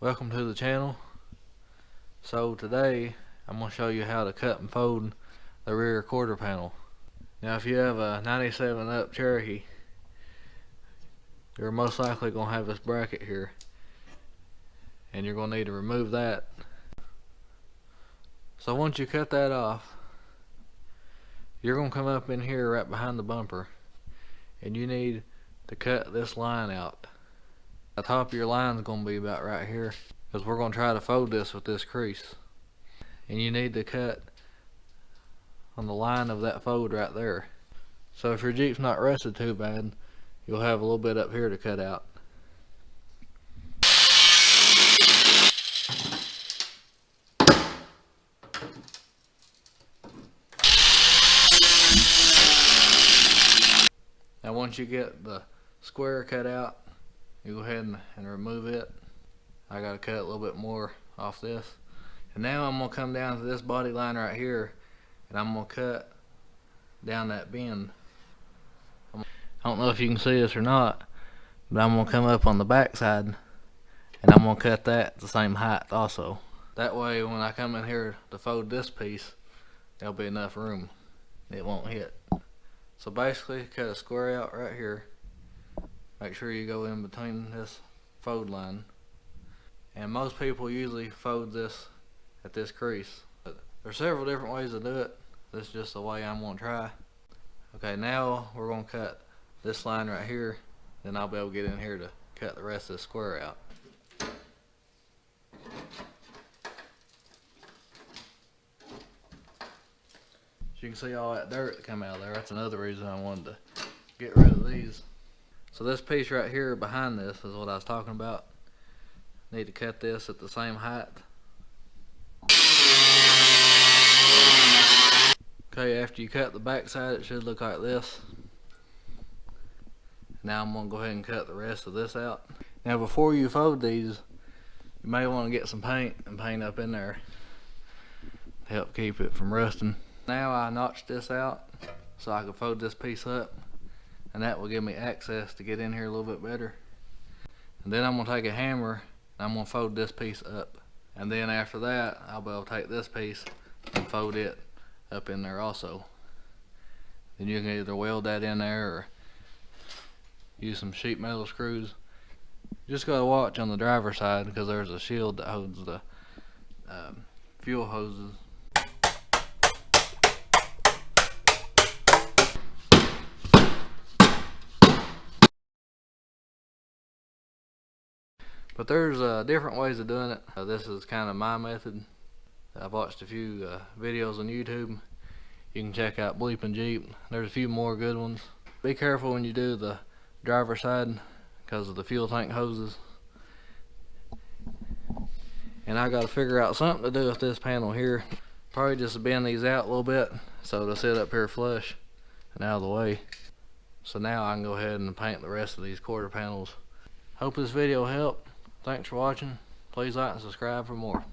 Welcome to the channel. So today I'm going to show you how to cut and fold the rear quarter panel. Now if you have a 97 up Cherokee, you're most likely going to have this bracket here, and you're going to need to remove that. So once you cut that off, you're going to come up in here right behind the bumper, and you need to cut this line out. The top of your line is going to be about right here, because we're going to try to fold this with this crease, and you need to cut on the line of that fold right there. So if your Jeep's not rusted too bad, you'll have a little bit up here to cut out. Now once you get the square cut out, you go ahead and remove it. I gotta cut a little bit more off this. And now I'm gonna come down to this body line right here, and I'm gonna cut down that bend. I don't know if you can see this or not, but I'm gonna come up on the back side, and I'm gonna cut that the same height also. That way when I come in here to fold this piece, there'll be enough room. It won't hit. So basically, cut a square out right here. Make sure you go in between this fold line, and most people usually fold this at this crease, but there's several different ways to do it. This is just the way I'm going to try. Okay, now we're going to cut this line right here, then I'll be able to get in here to cut the rest of the square out. As you can see all that dirt that come out of there, that's another reason I wanted to get rid of these. So this piece right here behind this is what I was talking about. Need to cut this at the same height. Okay, after you cut the back side, it should look like this. Now I'm going to go ahead and cut the rest of this out. Now before you fold these, you may want to get some paint and paint up in there to help keep it from rusting. Now I notched this out so I can fold this piece up, and that will give me access to get in here a little bit better. And then I'm going to take a hammer and I'm going to fold this piece up, and then after that I'll be able to take this piece and fold it up in there also. Then you can either weld that in there or use some sheet metal screws. You just got to watch on the driver's side, because there's a shield that holds the fuel hoses. But there's different ways of doing it. This is kind of my method. I've watched a few videos on YouTube. You can check out Bleepin' Jeep. There's a few more good ones. Be careful when you do the driver's side because of the fuel tank hoses. And I got to figure out something to do with this panel here. Probably just bend these out a little bit so they'll sit up here flush and out of the way. So now I can go ahead and paint the rest of these quarter panels. Hope this video helped. Thanks for watching. Please like and subscribe for more.